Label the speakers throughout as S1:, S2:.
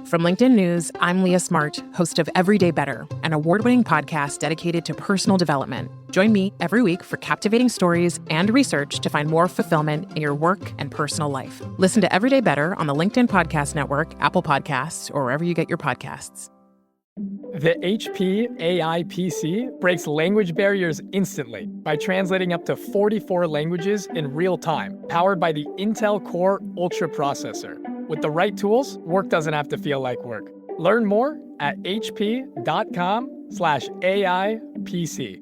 S1: From LinkedIn News, I'm Leah Smart, host of Everyday Better, an award-winning podcast dedicated to personal development. Join me every week for captivating stories and research to find more fulfillment in your work and personal life. Listen to Everyday Better on the LinkedIn Podcast Network, Apple Podcasts, or wherever you get your podcasts.
S2: The HP AI PC breaks language barriers instantly by translating up to 44 languages in real time, powered by the Intel Core Ultra processor. With the right tools, work doesn't have to feel like work. Learn more at hp.com/AI PC.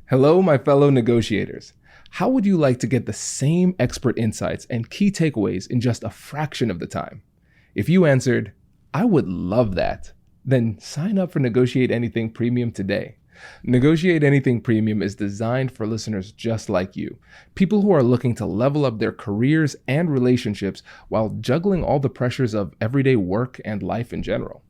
S3: Hello, my fellow negotiators. How would you like to get the same expert insights and key takeaways in just a fraction of the time? If you answered, I would love that, then sign up for Negotiate Anything Premium today. Negotiate Anything Premium is designed for listeners just like you, people who are looking to level up their careers and relationships while juggling all the pressures of everyday work and life in general.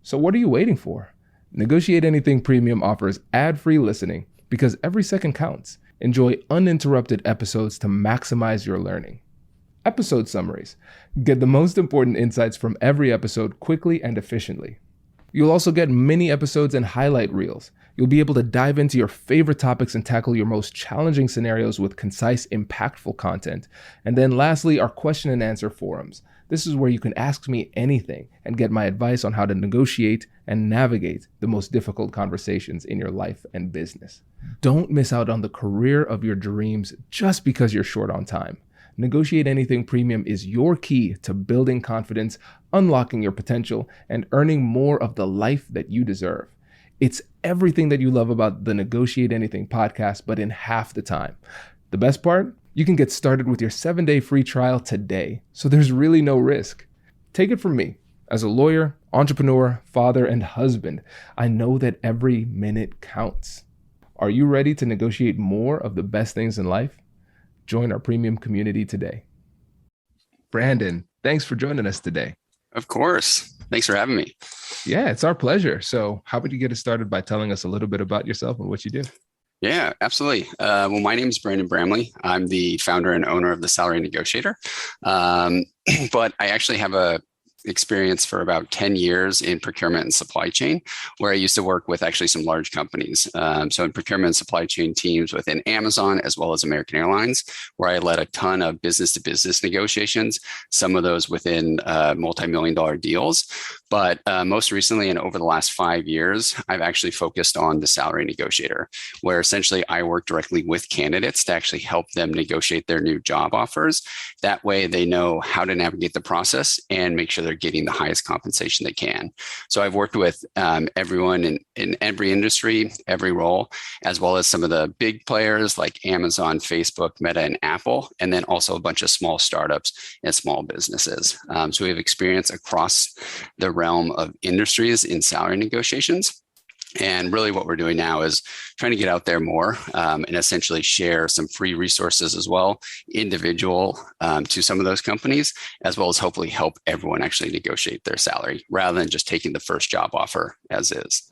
S3: So what are you waiting for? Negotiate Anything Premium offers ad-free listening because every second counts. Enjoy uninterrupted episodes to maximize your learning. Episode summaries. Get the most important insights from every episode quickly and efficiently. You'll also get mini episodes and highlight reels. You'll be able to dive into your favorite topics and tackle your most challenging scenarios with concise, impactful content. And then lastly, our question and answer forums. This is where you can ask me anything and get my advice on how to negotiate and navigate the most difficult conversations in your life and business. Don't miss out on the career of your dreams just because you're short on time. Negotiate Anything Premium is your key to building confidence, unlocking your potential, and earning more of the life that you deserve. It's everything that you love about the Negotiate Anything podcast, but in half the time. The best part? You can get started with your 7-day free trial today, so there's really no risk. Take it from me. As a lawyer, entrepreneur, father, and husband, I know that every minute counts. Are you ready to negotiate more of the best things in life? Join our premium community today. Brandon, thanks for joining us today.
S4: Of course. Thanks for having me.
S3: Yeah, it's our pleasure. So how about you get us started by telling us a little bit about yourself and what you do?
S4: Yeah, absolutely. Well, my name is Brandon Bramley. I'm the founder and owner of the Salary Negotiator. But I actually have a experience for about 10 years in procurement and supply chain, where I used to work with actually some large companies. So in procurement and supply chain teams within Amazon, as well as American Airlines, where I led a ton of business to business negotiations, some of those within multi-million-dollar deals. But most recently, and over the last 5 years, I've actually focused on the Salary Negotiator, where essentially I work directly with candidates to actually help them negotiate their new job offers. That way they know how to navigate the process and make sure they're getting the highest compensation they can. So I've worked with everyone in every industry, every role, as well as some of the big players like Amazon, Facebook, Meta, and Apple, and then also a bunch of small startups and small businesses. So we have experience across the realm of industries in salary negotiations. And really what we're doing now is trying to get out there more and essentially share some free resources as well, individual to some of those companies, as well as hopefully help everyone actually negotiate their salary rather than just taking the first job offer as is.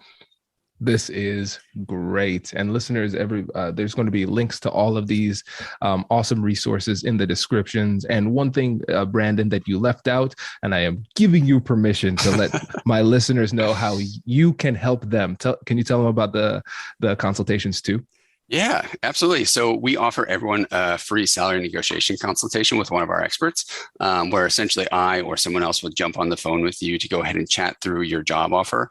S3: This is great. And listeners, there's going to be links to all of these awesome resources in the descriptions. And one thing, Brandon, that you left out, and I am giving you permission to let my listeners know how you can help them. Can you tell them about the consultations too?
S4: Yeah, absolutely. So we offer everyone a free salary negotiation consultation with one of our experts, where essentially I or someone else will jump on the phone with you to go ahead and chat through your job offer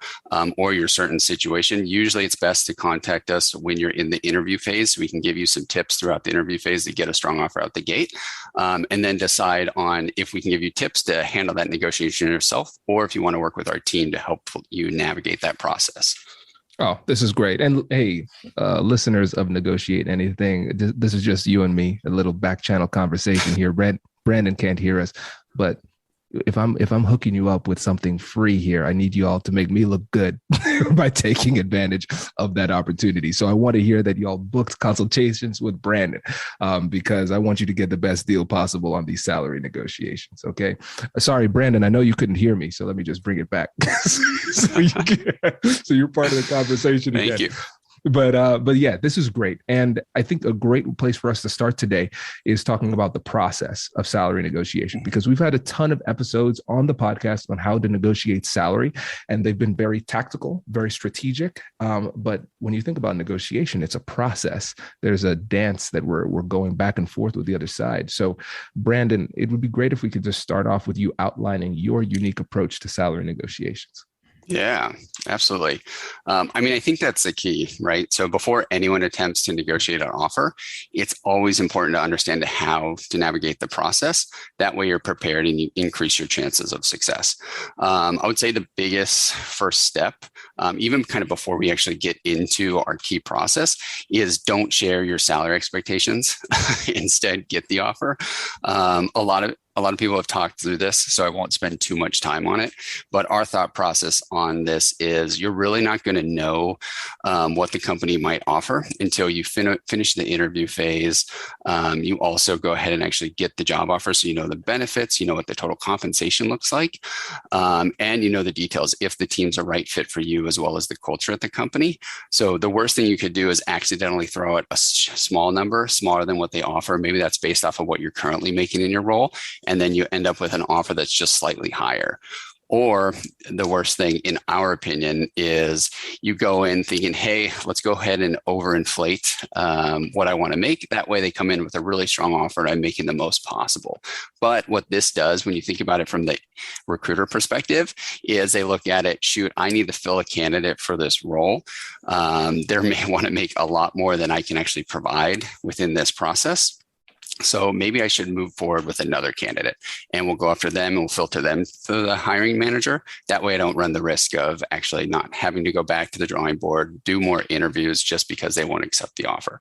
S4: or your certain situation. Usually it's best to contact us when you're in the interview phase. We can give you some tips throughout the interview phase to get a strong offer out the gate, and then decide on if we can give you tips to handle that negotiation yourself, or if you want to work with our team to help you navigate that process.
S3: Oh, this is great. And hey, listeners of Negotiate Anything, this is just you and me, a little back channel conversation here. Brandon can't hear us, but if I'm hooking you up with something free here, I need you all to make me look good by taking advantage of that opportunity. So I want to hear that y'all booked consultations with Brandon because I want you to get the best deal possible on these salary negotiations. Okay. Sorry, Brandon, I know you couldn't hear me, so let me just bring it back. So you're part of the conversation again.
S4: Thank you.
S3: But yeah, this is great. And I think a great place for us to start today is talking about the process of salary negotiation, because we've had a ton of episodes on the podcast on how to negotiate salary, and they've been very tactical, very strategic. But when you think about negotiation, it's a process. There's a dance that we're going back and forth with the other side. So Brandon, it would be great if we could just start off with you outlining your unique approach to salary negotiations.
S4: Yeah, absolutely. I think that's the key, right? So before anyone attempts to negotiate an offer, it's always important to understand how to navigate the process. That way you're prepared and you increase your chances of success. I would say the biggest first step, even kind of before we actually get into our key process, is don't share your salary expectations. Instead, get the offer. A lot of people have talked through this, so I won't spend too much time on it. But our thought process on this is you're really not going to know what the company might offer until you finish the interview phase. You also go ahead and actually get the job offer, so you know the benefits, you know what the total compensation looks like, and you know the details if the team's a right fit for you as well as the culture at the company. So the worst thing you could do is accidentally throw out a small number, smaller than what they offer. Maybe that's based off of what you're currently making in your role, and then you end up with an offer that's just slightly higher. Or the worst thing, in our opinion, is you go in thinking, hey, let's go ahead and overinflate what I want to make. That way they come in with a really strong offer and I'm making the most possible. But what this does, when you think about it from the recruiter perspective, is they look at it, shoot, I need to fill a candidate for this role. They may want to make a lot more than I can actually provide within this process. So maybe I should move forward with another candidate, and we'll go after them and we'll filter them to the hiring manager. That way I don't run the risk of actually not having to go back to the drawing board, do more interviews just because they won't accept the offer.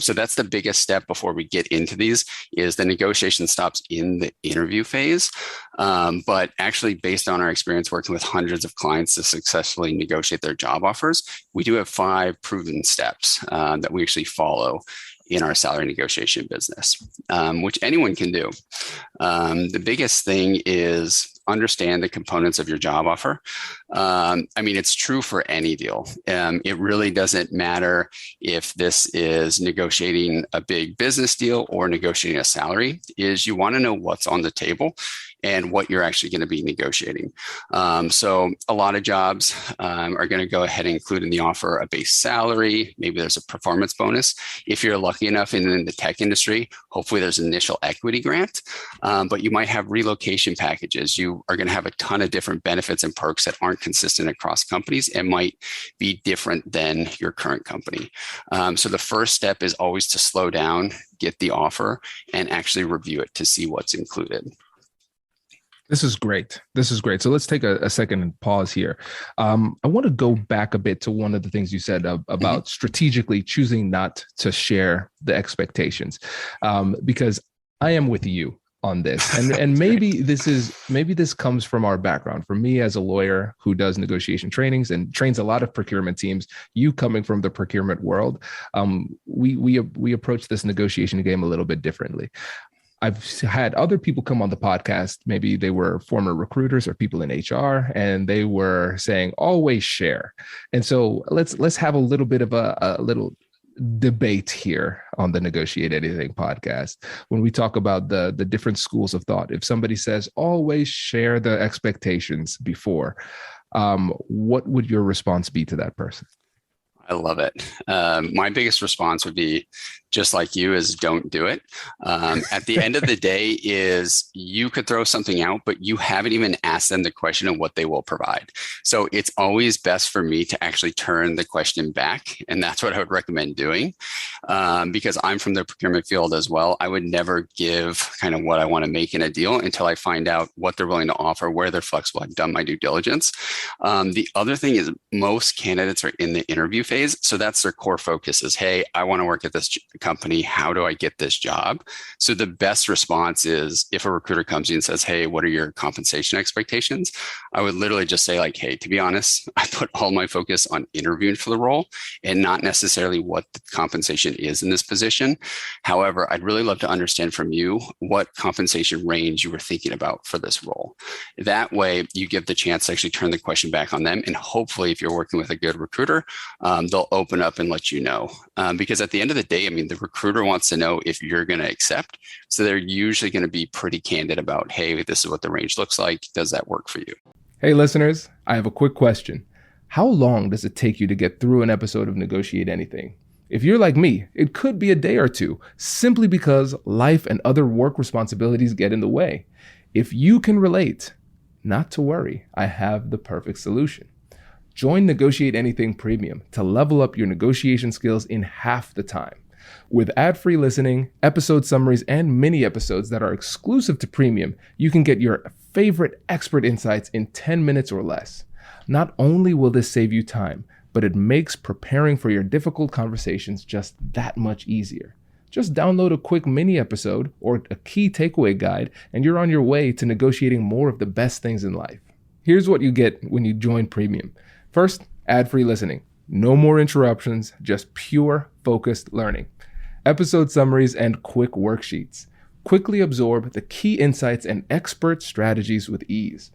S4: So that's the biggest step before we get into these, is the negotiation stops in the interview phase. But actually, based on our experience working with hundreds of clients to successfully negotiate their job offers, we do have 5 proven steps that we actually follow in our salary negotiation business, which anyone can do. The biggest thing is understand the components of your job offer. It's true for any deal. It really doesn't matter if this is negotiating a big business deal or negotiating a salary, is you want to know what's on the table and what you're actually going to be negotiating. So a lot of jobs are going to go ahead and include in the offer a base salary. Maybe there's a performance bonus. If you're lucky enough in the tech industry, hopefully there's an initial equity grant, but you might have relocation packages. You are going to have a ton of different benefits and perks that aren't consistent across companies and might be different than your current company. So the first step is always to slow down, get the offer, and actually review it to see what's included.
S3: This is great. So let's take a second and pause here. I want to go back a bit to one of the things you said about strategically choosing not to share the expectations, because I am with you on this. And maybe this comes from our background. For me, as a lawyer who does negotiation trainings and trains a lot of procurement teams, you coming from the procurement world, we approach this negotiation game a little bit differently. I've had other people come on the podcast. Maybe they were former recruiters or people in HR, and they were saying, always share. And so let's have a little bit of a little debate here on the Negotiate Anything podcast. When we talk about the different schools of thought, if somebody says, always share the expectations before, what would your response be to that person?
S4: I love it. My biggest response would be, just like you, is don't do it. At the end of the day is you could throw something out, but you haven't even asked them the question of what they will provide. So it's always best for me to actually turn the question back. And that's what I would recommend doing. Because I'm from the procurement field as well. I would never give kind of what I want to make in a deal until I find out what they're willing to offer, where they're flexible. I've done my due diligence. The other thing is most candidates are in the interview phase. So that's their core focus is, hey, I want to work at this company? How do I get this job? So the best response is if a recruiter comes in and says, hey, what are your compensation expectations? I would literally just say like, hey, to be honest, I put all my focus on interviewing for the role and not necessarily what the compensation is in this position. However, I'd really love to understand from you what compensation range you were thinking about for this role. That way you give the chance to actually turn the question back on them. And hopefully if you're working with a good recruiter, they'll open up and let you know. Because at the end of the day, I mean, the recruiter wants to know if you're going to accept. So they're usually going to be pretty candid about, hey, this is what the range looks like. Does that work for you?
S3: Hey, listeners, I have a quick question. How long does it take you to get through an episode of Negotiate Anything? If you're like me, it could be a day or two, simply because life and other work responsibilities get in the way. If you can relate, not to worry, I have the perfect solution. Join Negotiate Anything Premium to level up your negotiation skills in half the time. With ad-free listening, episode summaries, and mini episodes that are exclusive to Premium, you can get your favorite expert insights in 10 minutes or less. Not only will this save you time, but it makes preparing for your difficult conversations just that much easier. Just download a quick mini episode or a key takeaway guide, and you're on your way to negotiating more of the best things in life. Here's what you get when you join Premium. First, ad-free listening. No more interruptions, just pure, focused learning. Episode summaries and quick worksheets. Quickly absorb the key insights and expert strategies with ease.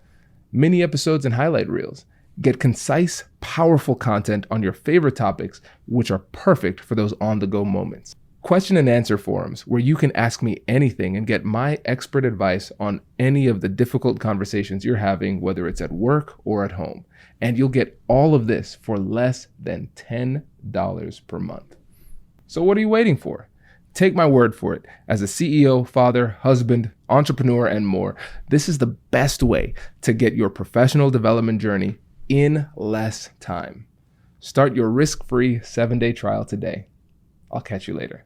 S3: Mini episodes and highlight reels. Get concise, powerful content on your favorite topics, which are perfect for those on-the-go moments. Question and answer forums where you can ask me anything and get my expert advice on any of the difficult conversations you're having, whether it's at work or at home. And you'll get all of this for less than $10 per month. So what are you waiting for? Take my word for it. As a CEO, father, husband, entrepreneur, and more, this is the best way to get your professional development journey in less time. Start your risk-free 7-day trial today. I'll catch you later.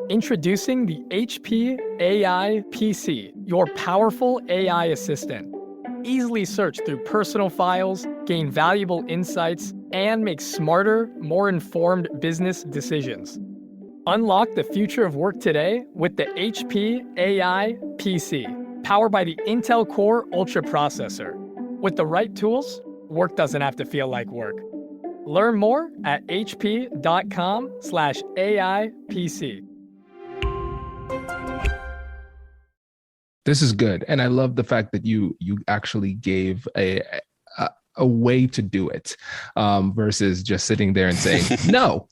S2: Introducing the HP AI PC, your powerful AI assistant. Easily search through personal files, gain valuable insights, and make smarter, more informed business decisions. Unlock the future of work today with the HP AI PC, powered by the Intel Core Ultra processor. With the right tools, work doesn't have to feel like work. Learn more at hp.com/AIPC.
S3: This is good. And I love the fact that you actually gave a way to do it versus just sitting there and saying, no.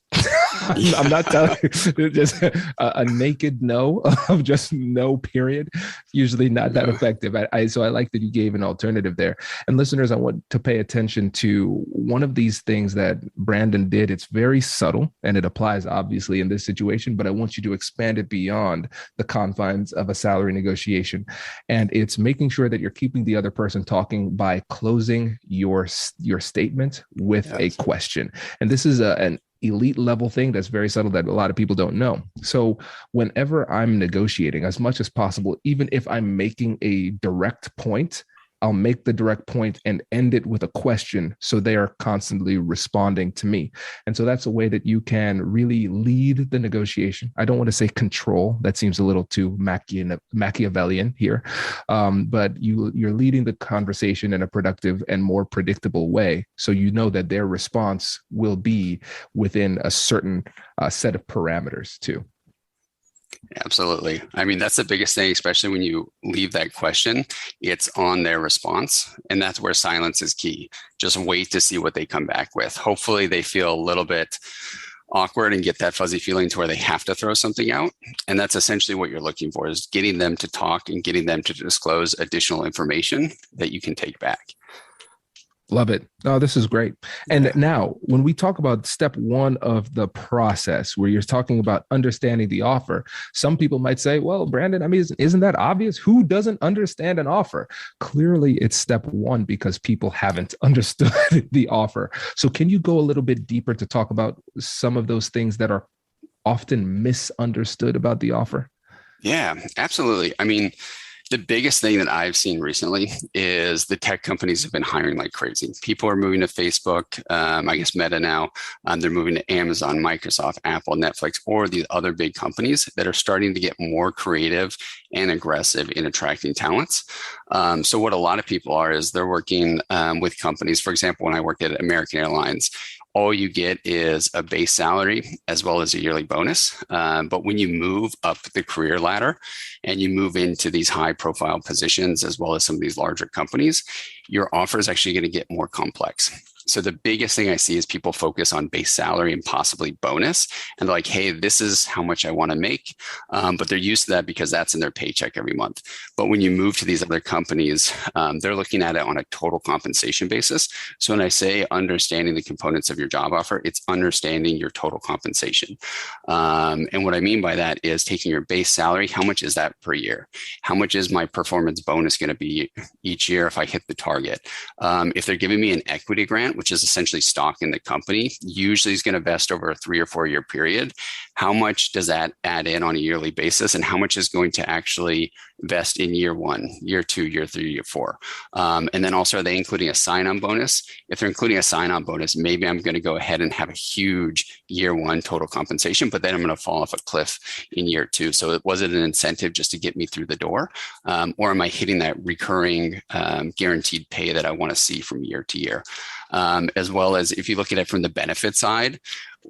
S3: I'm not telling you, just a naked no of just no, period. Usually not that effective. So I like that you gave an alternative there. And listeners, I want to pay attention to one of these things that Brandon did. It's very subtle and it applies obviously in this situation, but I want you to expand it beyond the confines of a salary negotiation. And it's making sure that you're keeping the other person talking by closing your statement with a question. And this is an elite level thing that's very subtle that a lot of people don't know. So whenever I'm negotiating, as much as possible, even if I'm making a direct point, I'll make the direct point and end it with a question. So they are constantly responding to me. And so that's a way that you can really lead the negotiation. I don't want to say control. That seems a little too Machiavellian here. But you're leading the conversation in a productive and more predictable way. So you know that their response will be within a certain set of parameters too.
S4: Absolutely. I mean, that's the biggest thing, especially when you leave that question, it's on their response. And that's where silence is key. Just wait to see what they come back with. Hopefully they feel a little bit awkward and get that fuzzy feeling to where they have to throw something out. And that's essentially what you're looking for, is getting them to talk and getting them to disclose additional information that you can take back.
S3: Love it. Oh, this is great. And now when we talk about step one of the process, where you're talking about understanding the offer, some people might say, well, Brandon, I mean, isn't that obvious? Who doesn't understand an offer? Clearly it's step one because people haven't understood the offer. So can you go a little bit deeper to talk about some of those things that are often misunderstood about the offer?
S4: Yeah, absolutely. I mean, The biggest thing that I've seen recently is the tech companies have been hiring like crazy. People are moving to Facebook, I guess Meta now. They're moving to Amazon, Microsoft, Apple, Netflix, or the other big companies that are starting to get more creative and aggressive in attracting talents. So what a lot of people are is they're working with companies. For example, when I worked at American Airlines, all you get is a base salary as well as a yearly bonus. But when you move up the career ladder and you move into these high profile positions, as well as some of these larger companies, your offer is actually going to get more complex. So the biggest thing I see is people focus on base salary and possibly bonus. And they're like, hey, this is how much I want to make. But they're used to that because that's in their paycheck every month. But when you move to these other companies, they're looking at it on a total compensation basis. So when I say understanding the components of your job offer, it's understanding your total compensation. And what I mean by that is taking your base salary, how much is that per year? How much is my performance bonus going to be each year if I hit the target? If they're giving me an equity grant, which is essentially stock in the company, usually is going to vest over a 3 or 4 year period. How much does that add in on a yearly basis? And how much is going to actually vest in year 1, year 2, year 3, year 4? And then also, are they including a sign-on bonus? If they're including a sign-on bonus, maybe I'm going to go ahead and have a huge year 1 total compensation, but then I'm going to fall off a cliff in year 2. So was it an incentive just to get me through the door? Or am I hitting that recurring guaranteed pay that I want to see from year to year? As well as if you look at it from the benefit side,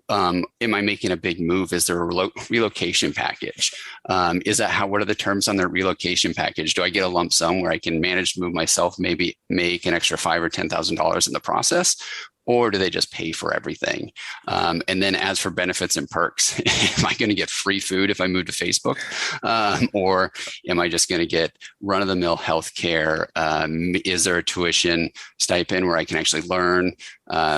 S4: am I making a big move? Is there a relocation package? What are the terms on their relocation package? Do I get a lump sum where I can manage to move myself, maybe make an extra $5,000 or $10,000 in the process? Or do they just pay for everything? And then as for benefits and perks, am I going to get free food if I move to Facebook? Or am I just going to get run-of-the-mill healthcare? Is there a tuition stipend where I can actually learn?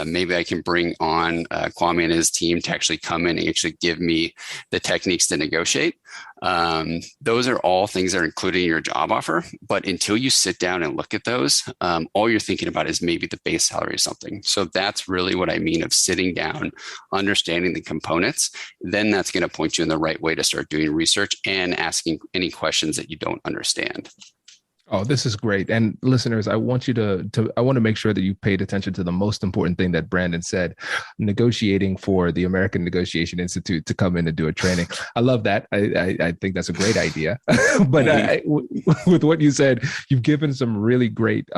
S4: Maybe I can bring on Kwame and his team to actually come in and actually give me the techniques to negotiate. Those are all things that are included in your job offer. But until you sit down and look at those, all you're thinking about is maybe the base salary or something. So that's really what I mean of sitting down, understanding the components. Then that's going to point you in the right way to start doing research and asking any questions that you don't understand.
S3: Oh, this is great. And listeners, I want you I want to make sure that you paid attention to the most important thing that Brandon said, negotiating for the American Negotiation Institute to come in and do a training. I love that. I think that's a great idea. But with what you said, you've given some really great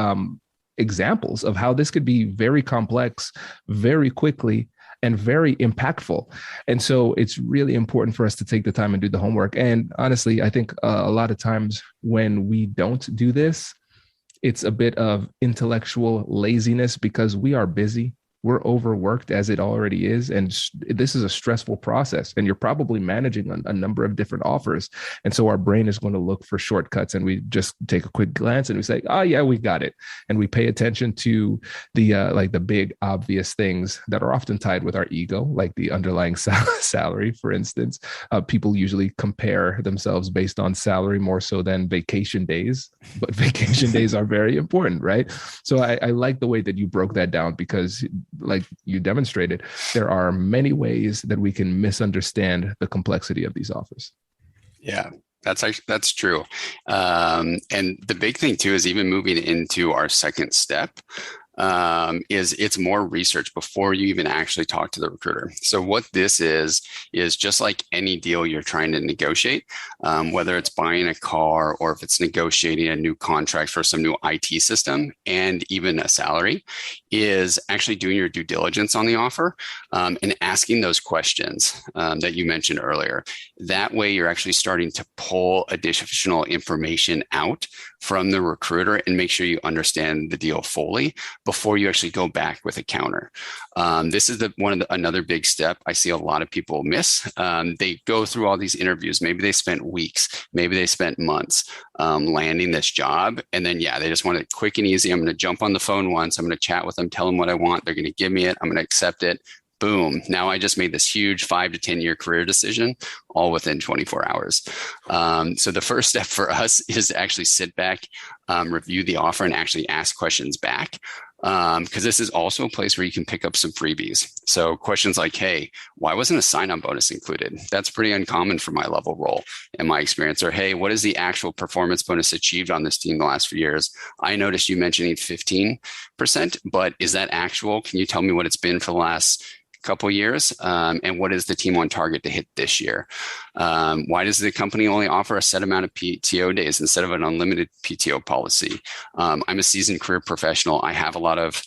S3: examples of how this could be very complex, very quickly, and very impactful. And so it's really important for us to take the time and do the homework. And honestly, I think a lot of times when we don't do this, it's a bit of intellectual laziness because we are busy. We're overworked as it already is. And this is a stressful process. And you're probably managing a number of different offers. And so our brain is going to look for shortcuts. And we just take a quick glance and we say, oh, yeah, we got it. And we pay attention to the big obvious things that are often tied with our ego, like the underlying salary, for instance. People usually compare themselves based on salary more so than vacation days. But vacation days are very important, right? So I like the way that you broke that down because, like you demonstrated, there are many ways that we can misunderstand the complexity of these offers.
S4: Yeah, that's true. And the big thing too is even moving into our second step is it's more research before you even actually talk to the recruiter. So what this is just like any deal you're trying to negotiate, whether it's buying a car or if it's negotiating a new contract for some new IT system and even a salary, is actually doing your due diligence on the offer and asking those questions that you mentioned earlier. That way you're actually starting to pull additional information out from the recruiter and make sure you understand the deal fully before you actually go back with a counter. This is another big step I see a lot of people miss. They go through all these interviews. Maybe they spent weeks, maybe they spent months landing this job. And then, they just want it quick and easy. I'm going to jump on the phone once. I'm going to chat with them, tell them what I want. They're going to give me it. I'm going to accept it. Boom. Now I just made this huge 5 to 10 year career decision all within 24 hours. So the first step for us is to actually sit back, review the offer and actually ask questions back. Because this is also a place where you can pick up some freebies. So questions like, hey, why wasn't a sign-on bonus included? That's pretty uncommon for my level role in my experience. Or, hey, what is the actual performance bonus achieved on this team the last few years? I noticed you mentioning 15%, but is that actual? Can you tell me what it's been for the last couple years, and what is the team on target to hit this year? Why does the company only offer a set amount of PTO days instead of an unlimited PTO policy? I'm a seasoned career professional. I have a lot of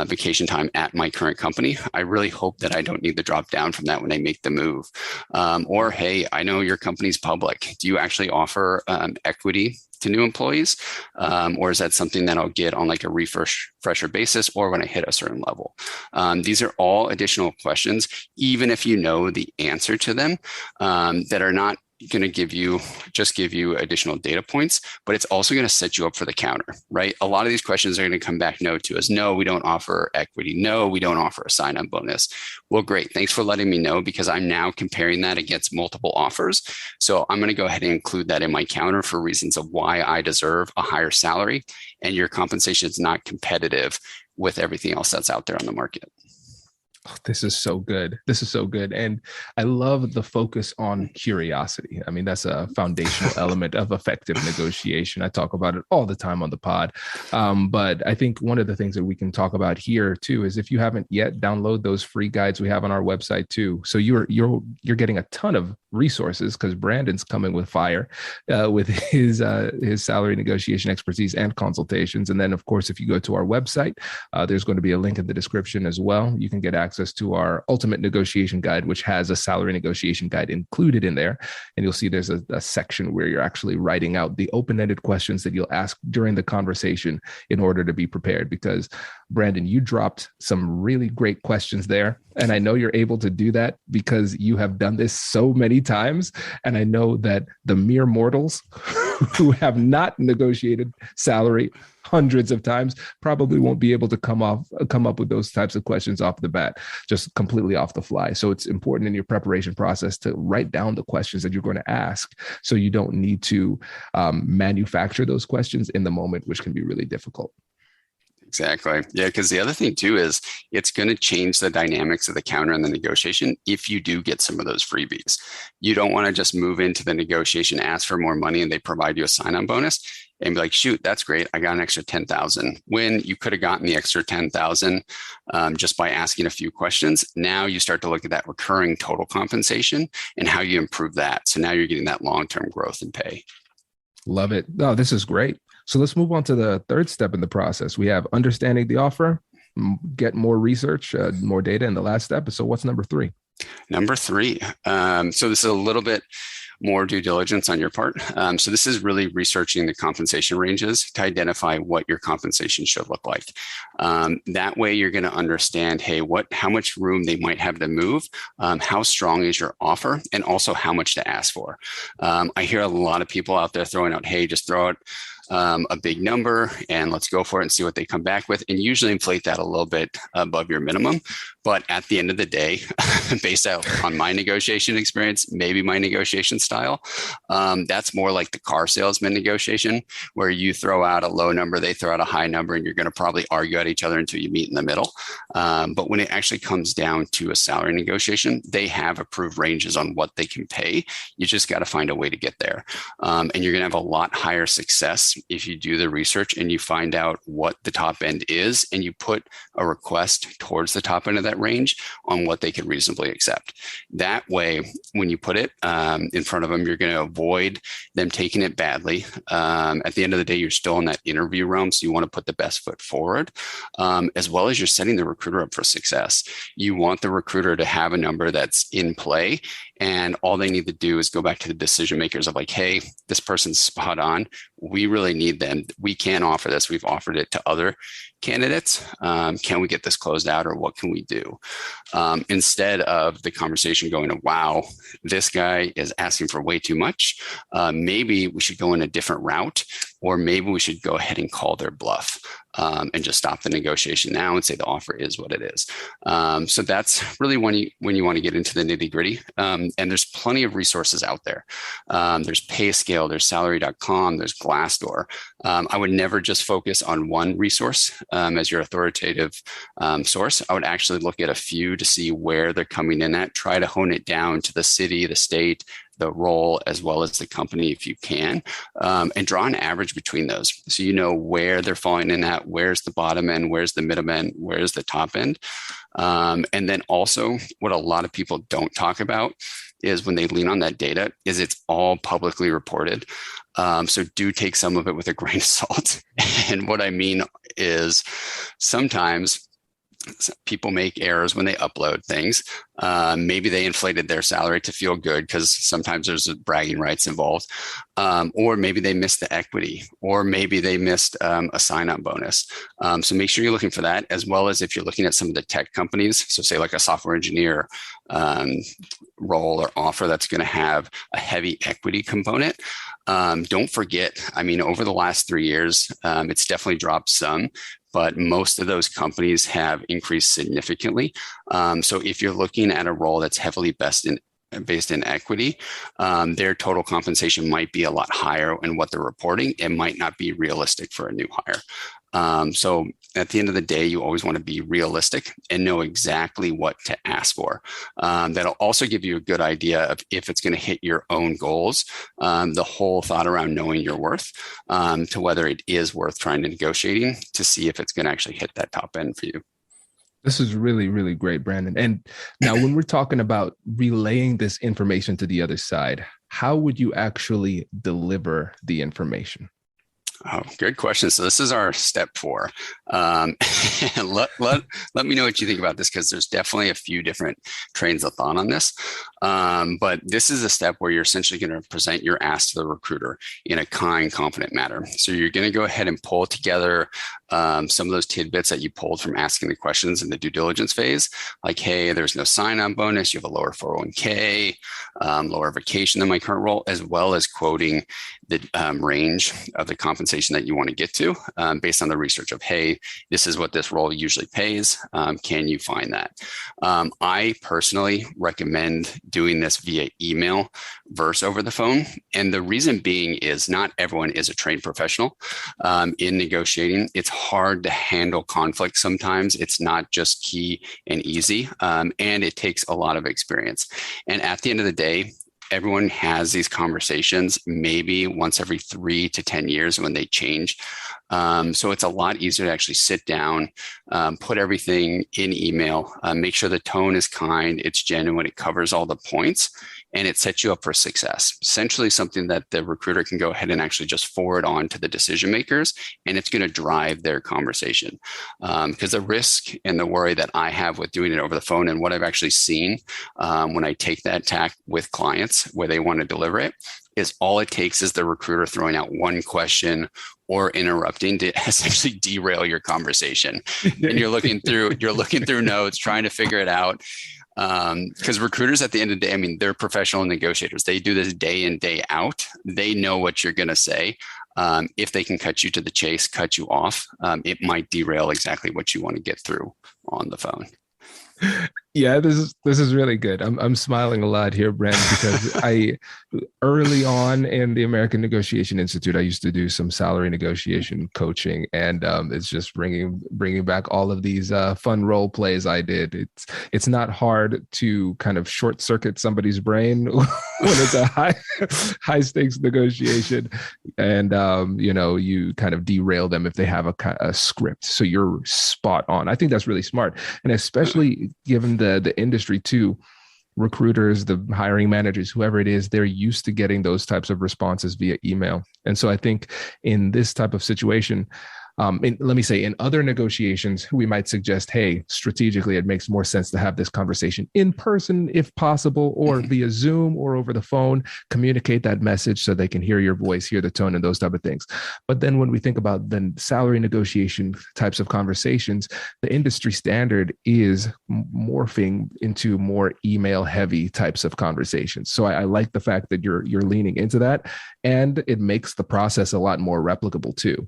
S4: vacation time at my current company. I really hope that I don't need to drop down from that when I make the move. Or, hey, I know your company's public. Do you actually offer equity to new employees? Or is that something that I'll get on like a refresher basis or when I hit a certain level? These are all additional questions, even if you know the answer to them, that are not going to give you additional data points, but it's also going to set you up for the counter, right? A lot of these questions are going to come back no to us. No, we don't offer equity. No, we don't offer a sign-on bonus. Well, great. Thanks for letting me know, because I'm now comparing that against multiple offers. So I'm going to go ahead and include that in my counter for reasons of why I deserve a higher salary, and your compensation is not competitive with everything else that's out there on the market.
S3: Oh, this is so good. This is so good. And I love the focus on curiosity. I mean, that's a foundational element of effective negotiation. I talk about it all the time on the pod. But I think one of the things that we can talk about here too is, if you haven't yet, download those free guides we have on our website too. So you're getting a ton of resources, because Brandon's coming with fire with his salary negotiation expertise and consultations. And then, of course, if you go to our website, there's going to be a link in the description as well. You can get access to our ultimate negotiation guide, which has a salary negotiation guide included in there. And you'll see there's a section where you're actually writing out the open-ended questions that you'll ask during the conversation in order to be prepared. Because Brandon, you dropped some really great questions there. And I know you're able to do that because you have done this so many times. And I know that the mere mortals who have not negotiated salary hundreds of times probably won't be able to come up with those types of questions off the bat, just completely off the fly. So it's important in your preparation process to write down the questions that you're going to ask, so you don't need to manufacture those questions in the moment, which can be really difficult.
S4: Exactly. Yeah, because the other thing too is it's going to change the dynamics of the counter and the negotiation if you do get some of those freebies. You don't want to just move into the negotiation, ask for more money, and they provide you a sign-on bonus and be like, shoot, that's great, I got an extra 10,000. When you could have gotten the extra 10,000 just by asking a few questions. Now you start to look at that recurring total compensation and how you improve that. So now you're getting that long-term growth in pay.
S3: Love it. No, this is great. So let's move on to the third step in the process. We have understanding the offer, get more research, more data in the last step. So what's number three?
S4: Number three. So this is a little bit more due diligence on your part. So this is really researching the compensation ranges to identify what your compensation should look like. That way you're going to understand, hey, how much room they might have to move, how strong is your offer, and also how much to ask for. I hear a lot of people out there throwing out, hey, just throw out a big number and let's go for it and see what they come back with, and usually inflate that a little bit above your minimum. But at the end of the day, based out on my negotiation experience, maybe my negotiation style, that's more like the car salesman negotiation, where you throw out a low number, they throw out a high number, and you're going to probably argue at each other until you meet in the middle. But when it actually comes down to a salary negotiation, they have approved ranges on what they can pay. You just got to find a way to get there. And you're going to have a lot higher success if you do the research and you find out what the top end is, and you put a request towards the top end of that range on what they can reasonably accept. That way, when you put it in front of them, you're going to avoid them taking it badly. At the end of the day, you're still in that interview realm, so you want to put the best foot forward, as well as you're setting the recruiter up for success. You want the recruiter to have a number that's in play, and all they need to do is go back to the decision makers of like, hey, this person's spot on. We really need them. We can't offer this. We've offered it to other candidates. Can we get this closed out, or what can we do? Instead of the conversation going, wow, this guy is asking for way too much. Maybe we should go in a different route or maybe we should go ahead and call their bluff and just stop the negotiation now and say the offer is what it is. So that's really when you want to get into the nitty gritty. And there's plenty of resources out there. There's PayScale, there's Salary.com, there's Glassdoor. I would never just focus on one resource as your authoritative source. I would actually look at a few to see where they're coming in at, try to hone it down to the city, the state, the role, as well as the company if you can, and draw an average between those. So you know where they're falling in at, where's the bottom end, where's the middle end, where's the top end. And then also what a lot of people don't talk about is when they lean on that data is it's all publicly reported. So do take some of it with a grain of salt. And what I mean is sometimes people make errors when they upload things. Maybe they inflated their salary to feel good because sometimes there's bragging rights involved. Or maybe they missed the equity, or maybe they missed a sign-on bonus. So make sure you're looking for that, as well as if you're looking at some of the tech companies. So say like a software engineer role or offer that's going to have a heavy equity component. Don't forget, I mean, over the last 3 years, it's definitely dropped some, but most of those companies have increased significantly. So if you're looking at a role that's heavily based in equity, their total compensation might be a lot higher in what they're reporting. It might not be realistic for a new hire. So at the end of the day, you always want to be realistic and know exactly what to ask for. That'll also give you a good idea of if it's going to hit your own goals, the whole thought around knowing your worth, to whether it is worth trying to negotiating to see if it's going to actually hit that top end for you.
S3: This is really, really great, Brandon. And now when we're talking about relaying this information to the other side, how would you actually deliver the information?
S4: Oh, good question. So this is our step 4. Let me know what you think about this, because there's definitely a few different trains of thought on this. But this is a step where you're essentially going to present your ask to the recruiter in a kind, confident manner. So you're going to go ahead and pull together some of those tidbits that you pulled from asking the questions in the due diligence phase, like, hey, there's no sign-on bonus, you have a lower 401k, lower vacation than my current role, as well as quoting the range of the compensation that you want to get to based on the research of, hey, this is what this role usually pays. Can you find that? I personally recommend doing this via email versus over the phone. And the reason being is not everyone is a trained professional in negotiating. It's hard to handle conflict sometimes. It's not just key and easy, and it takes a lot of experience. And at the end of the day, everyone has these conversations maybe once every 3 to 10 years when they change. So it's a lot easier to actually sit down, put everything in email, make sure the tone is kind, it's genuine, it covers all the points, and it sets you up for success. Essentially something that the recruiter can go ahead and actually just forward on to the decision makers, and it's going to drive their conversation. Because the risk and the worry that I have with doing it over the phone, and what I've actually seen when I take that tack with clients where they want to deliver it, is all it takes is the recruiter throwing out one question or interrupting to essentially derail your conversation. And you're looking through notes, trying to figure it out. Because recruiters at the end of the day, I mean, they're professional negotiators. They do this day in, day out. They know what you're going to say. If they can cut you to the chase, cut you off, it might derail exactly what you want to get through on the phone.
S3: Yeah, this is really good. I'm smiling a lot here, Brent, because I early on in the American Negotiation Institute, I used to do some salary negotiation coaching, and it's just bringing back all of these fun role plays I did. It's not hard to kind of short circuit somebody's brain when it's a high stakes negotiation, and you kind of derail them if they have a script. So you're spot on. I think that's really smart, and especially given the industry too, recruiters, the hiring managers, whoever it is, they're used to getting those types of responses via email. And so I think in this type of situation, Let me say, in other negotiations, we might suggest, hey, strategically, it makes more sense to have this conversation in person if possible, or via Zoom or over the phone. Communicate that message so they can hear your voice, hear the tone, and those type of things. But then when we think about the salary negotiation types of conversations, the industry standard is morphing into more email heavy types of conversations. So I like the fact that you're leaning into that, and it makes the process a lot more replicable too,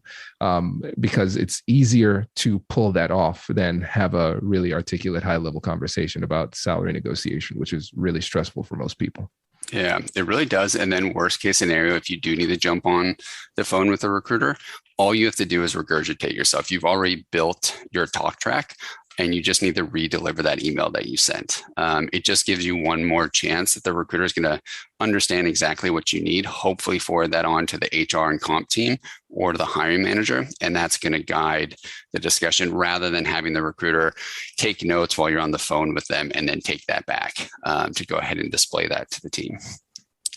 S3: because it's easier to pull that off than have a really articulate high level conversation about salary negotiation, which is really stressful for most people.
S4: Yeah, it really does. And then worst case scenario, if you do need to jump on the phone with a recruiter, all you have to do is regurgitate yourself. You've already built your talk track, and you just need to re-deliver that email that you sent. It just gives you one more chance that the recruiter is going to understand exactly what you need, hopefully forward that on to the HR and comp team or to the hiring manager. And that's going to guide the discussion rather than having the recruiter take notes while you're on the phone with them and then take that back to go ahead and display that to the team.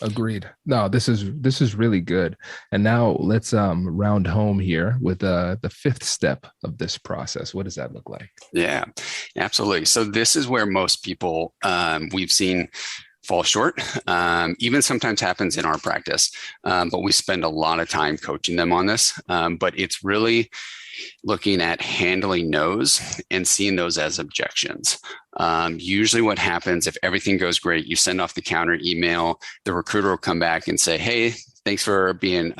S3: Agreed. No, this is really good. And now let's round home here with the fifth step of this process. What does that look like?
S4: Yeah, absolutely. So this is where most people we've seen fall short. Even sometimes happens in our practice, but we spend a lot of time coaching them on this. But it's really looking at handling no's and seeing those as objections. Usually what happens if everything goes great, you send off the counter email, the recruiter will come back and say, hey, thanks for being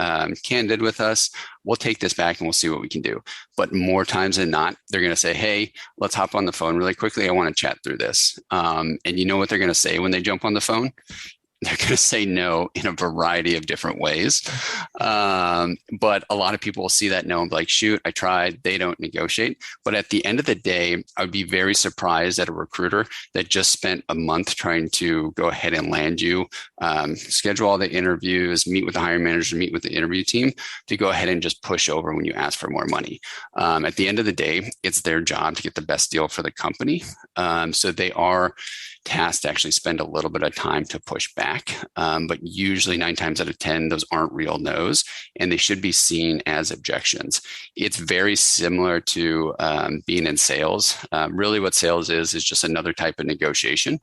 S4: candid with us. We'll take this back and we'll see what we can do. But more times than not, they're going to say, hey, let's hop on the phone really quickly. I want to chat through this. And you know what they're going to say when they jump on the phone? They're going to say no in a variety of different ways. But a lot of people will see that no and be like, shoot, I tried. They don't negotiate. But at the end of the day, I would be very surprised at a recruiter that just spent a month trying to go ahead and land you, schedule all the interviews, meet with the hiring manager, meet with the interview team to go ahead and just push over when you ask for more money. At the end of the day, it's their job to get the best deal for the company. So they are tasked to actually spend a little bit of time to push back. But usually 9 times out of 10, those aren't real no's, and they should be seen as objections. It's very similar to being in sales. Really what sales is just another type of negotiation.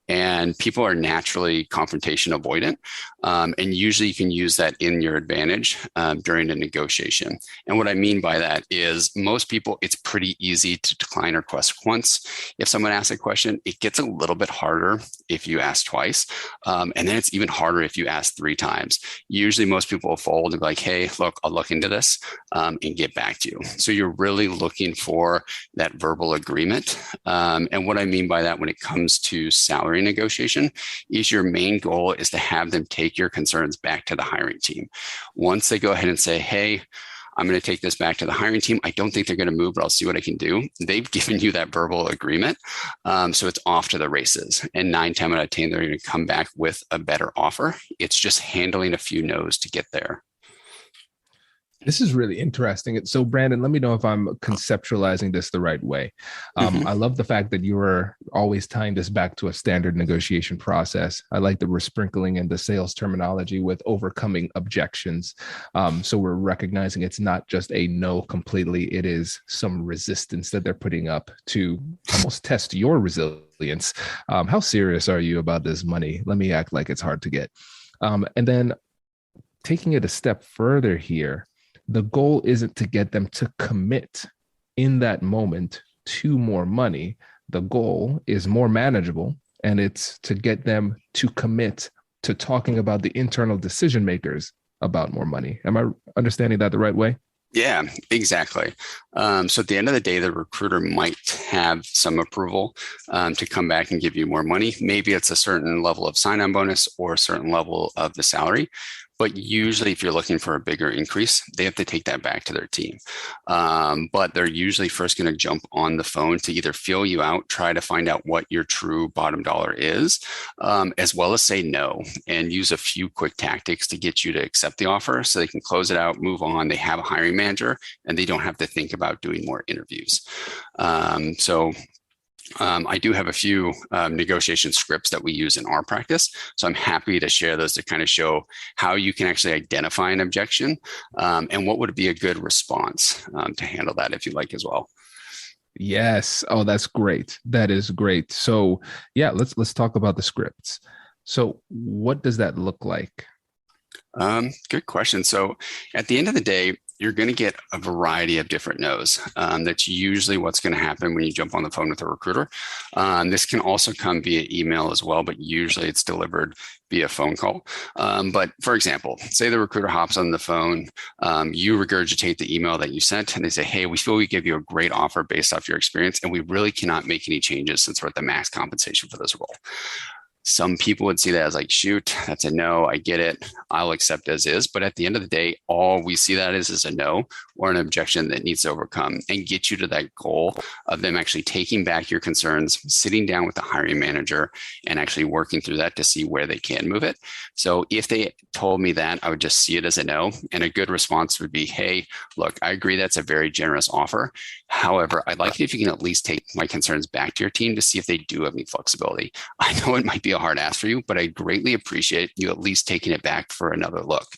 S4: And people are naturally confrontation avoidant. And usually you can use that in your advantage during a negotiation. And what I mean by that is most people, it's pretty easy to decline a request once. If someone asks a question, it gets a little bit harder if you ask twice. And then it's even harder if you ask 3 times. Usually most people will fold and be like, hey, look, I'll look into this and get back to you. So you're really looking for that verbal agreement. And what I mean by that when it comes to salary negotiation is your main goal is to have them take your concerns back to the hiring team. Once they go ahead and say, hey, I'm going to take this back to the hiring team. I don't think they're going to move, but I'll see what I can do. They've given you that verbal agreement. So it's off to the races. And 9 times out of 10, they're going to come back with a better offer. It's just handling a few no's to get there.
S3: This is really interesting. So, Brandon, let me know if I'm conceptualizing this the right way. I love the fact that you are always tying this back to a standard negotiation process. I like that we're sprinkling in the sales terminology with overcoming objections. So we're recognizing it's not just a no completely. It is some resistance that they're putting up to almost test your resilience. How serious are you about this money? Let me act like it's hard to get. And then taking it a step further here, the goal isn't to get them to commit in that moment to more money. The goal is more manageable, and it's to get them to commit to talking about the internal decision makers about more money. Am I understanding that the right way?
S4: Yeah, exactly. So at the end of the day, the recruiter might have some approval to come back and give you more money. Maybe it's a certain level of sign-on bonus or a certain level of the salary. But usually if you're looking for a bigger increase, they have to take that back to their team. But they're usually first going to jump on the phone to either feel you out, try to find out what your true bottom dollar is, as well as say no and use a few quick tactics to get you to accept the offer so they can close it out, move on. They have a hiring manager and they don't have to think about doing more interviews. So I do have a few negotiation scripts that we use in our practice. So I'm happy to share those to kind of show how you can actually identify an objection and what would be a good response to handle that if you like as well.
S3: Yes. Oh, that's great. That is great. So yeah, let's talk about the scripts. So what does that look like?
S4: Good question. So at the end of the day, you're going to get a variety of different no's. That's usually what's going to happen when you jump on the phone with a recruiter. This can also come via email as well, but usually it's delivered via phone call. But for example, say the recruiter hops on the phone, you regurgitate the email that you sent, and they say, hey, we feel we give you a great offer based off your experience, and we really cannot make any changes since we're at the max compensation for this role. Some people would see that as like, shoot, that's a no. I get it. I'll accept as is. But at the end of the day, all we see that is a no or an objection that needs to overcome and get you to that goal of them actually taking back your concerns, sitting down with the hiring manager and actually working through that to see where they can move it. So if they told me that, I would just see it as a no. And a good response would be, hey, look, I agree that's a very generous offer. However, I'd like it if you can at least take my concerns back to your team to see if they do have any flexibility. I know it might be a hard ask for you, but I greatly appreciate you at least taking it back for another look.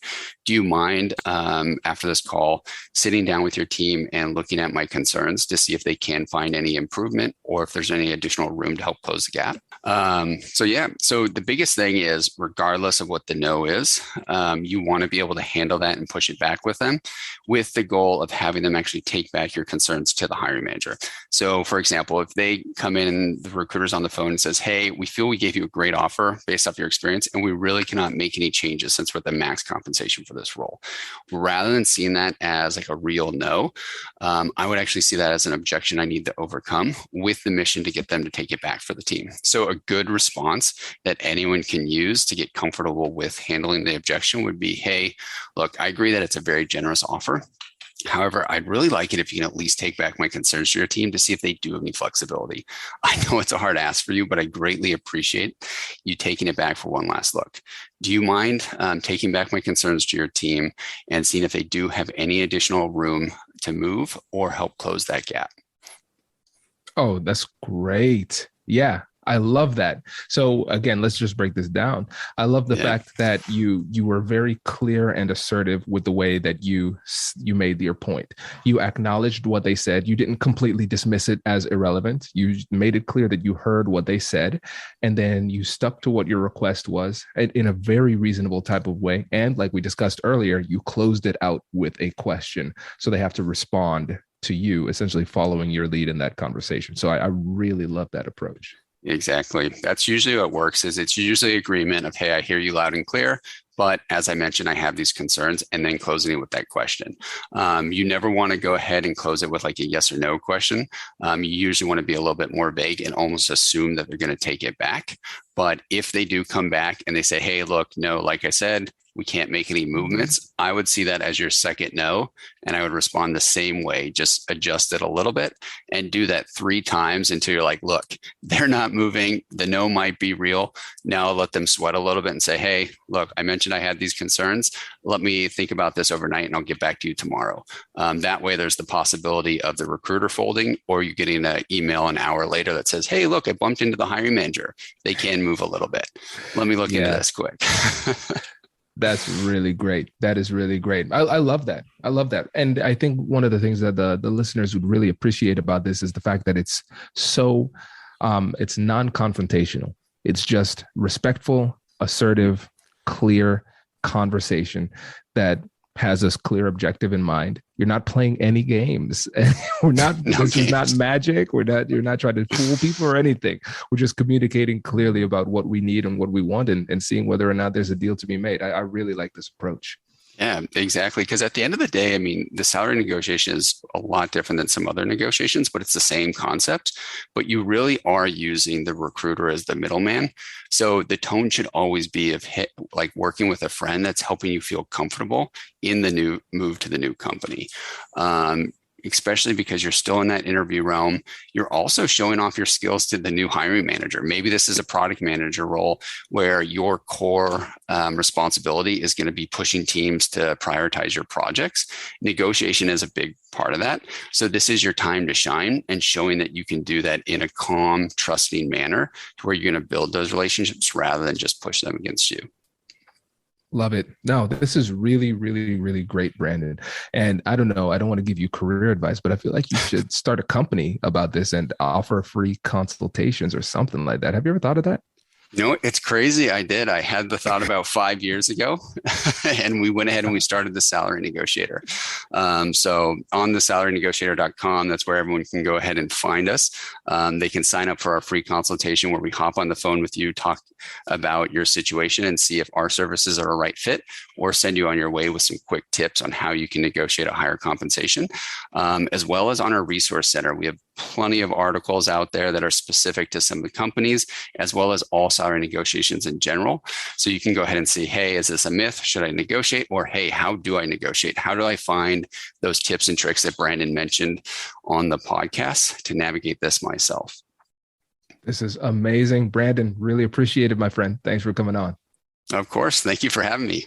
S4: Do you mind after this call sitting down with your team and looking at my concerns to see if they can find any improvement or if there's any additional room to help close the gap? So the biggest thing is, regardless of what the no is, you want to be able to handle that and push it back with them with the goal of having them actually take back your concerns to the hiring manager. So for example, if they come in and the recruiter's on the phone and says, hey, we feel we gave you a great offer based off your experience, and we really cannot make any changes since we're at the max compensation for this role. Rather than seeing that as like a real no, I would actually see that as an objection I need to overcome with the mission to get them to take it back for the team. So a good response that anyone can use to get comfortable with handling the objection would be, hey, look, I agree that it's a very generous offer. However, I'd really like it if you can at least take back my concerns to your team to see if they do have any flexibility. I know it's a hard ask for you, but I greatly appreciate you taking it back for one last look. Do you mind taking back my concerns to your team and seeing if they do have any additional room to move or help close that gap?
S3: Oh, that's great. Yeah. I love that. So again, let's just break this down. I love the fact that you were very clear and assertive with the way that you made your point. You acknowledged what they said. You didn't completely dismiss it as irrelevant. You made it clear that you heard what they said, and then you stuck to what your request was in a very reasonable type of way. And like we discussed earlier, you closed it out with a question. So they have to respond to you, essentially following your lead in that conversation. So I really love that approach.
S4: Exactly. That's usually what works. Is it's usually agreement of, hey, I hear you loud and clear, but as I mentioned, I have these concerns, and then closing it with that question. You never want to go ahead and close it with like a yes or no question. You usually want to be a little bit more vague and almost assume that they're going to take it back. But if they do come back and they say, hey, look, no, like I said, we can't make any movements, I would see that as your second no. And I would respond the same way, just adjust it a little bit and do that 3 times until you're like, look, they're not moving. The no might be real. Now I'll let them sweat a little bit and say, hey, look, I mentioned I had these concerns. Let me think about this overnight and I'll get back to you tomorrow. That way there's the possibility of the recruiter folding or you getting an email an hour later that says, hey, look, I bumped into the hiring manager. They can move a little bit. Let me look into this quick.
S3: That's really great. That is really great. I love that. I love that. And I think one of the things that the listeners would really appreciate about this is the fact that it's so, it's non-confrontational. It's just respectful, assertive, clear conversation that has a clear objective in mind. You're not playing any games. This is not magic. You're not trying to fool people or anything. We're just communicating clearly about what we need and what we want and seeing whether or not there's a deal to be made. I really like this approach.
S4: Yeah, exactly. Because at the end of the day, I mean, the salary negotiation is a lot different than some other negotiations, but it's the same concept. But you really are using the recruiter as the middleman. So the tone should always be of like working with a friend that's helping you feel comfortable in the new move to the new company. especially because you're still in that interview realm. You're also showing off your skills to the new hiring manager. Maybe this is a product manager role where your core responsibility is going to be pushing teams to prioritize your projects. Negotiation is a big part of that. So this is your time to shine, and showing that you can do that in a calm, trusting manner to where you're going to build those relationships rather than just push them against you.
S3: Love it. No, this is really, really, really great, Brandon. And I don't know, I don't want to give you career advice, but I feel like you should start a company about this and offer free consultations or something like that. Have you ever thought of that?
S4: It's crazy. I did. I had the thought about 5 years ago, and we went ahead and we started the Salary Negotiator. So on the salarynegotiator.com, that's where everyone can go ahead and find us. They can sign up for our free consultation where we hop on the phone with you, talk about your situation and see if our services are a right fit, or send you on your way with some quick tips on how you can negotiate a higher compensation, as well as on our resource center. We have plenty of articles out there that are specific to some of the companies, as well as all salary negotiations in general. So you can go ahead and see, hey, is this a myth? Should I negotiate? Or, hey, how do I negotiate? How do I find those tips and tricks that Brandon mentioned on the podcast to navigate this myself?
S3: This is amazing. Brandon, really appreciate it, my friend. Thanks for coming on.
S4: Of course. Thank you for having me.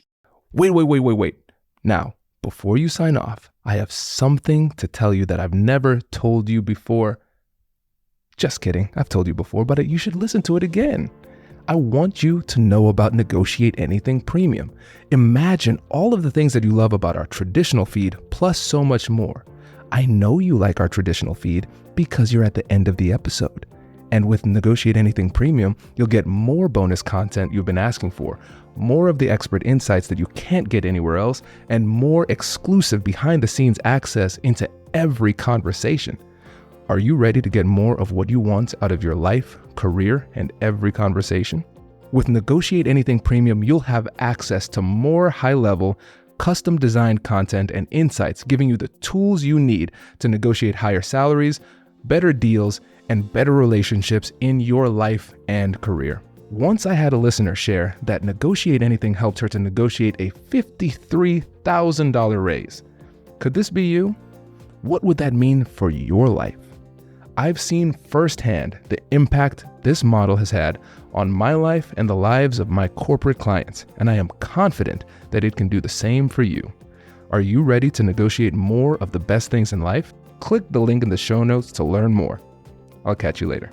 S3: Wait. Now, before you sign off, I have something to tell you that I've never told you before. Just kidding. I've told you before, but you should listen to it again. I want you to know about Negotiate Anything Premium. Imagine all of the things that you love about our traditional feed, plus so much more. I know you like our traditional feed because you're at the end of the episode. And with Negotiate Anything Premium, you'll get more bonus content you've been asking for, more of the expert insights that you can't get anywhere else, and more exclusive behind-the-scenes access into every conversation. Are you ready to get more of what you want out of your life, career, and every conversation? With Negotiate Anything Premium, you'll have access to more high-level, custom-designed content and insights, giving you the tools you need to negotiate higher salaries, better deals, and better relationships in your life and career. Once I had a listener share that Negotiate Anything helped her to negotiate a $53,000 raise. Could this be you? What would that mean for your life? I've seen firsthand the impact this model has had on my life and the lives of my corporate clients, and I am confident that it can do the same for you. Are you ready to negotiate more of the best things in life? Click the link in the show notes to learn more. I'll catch you later.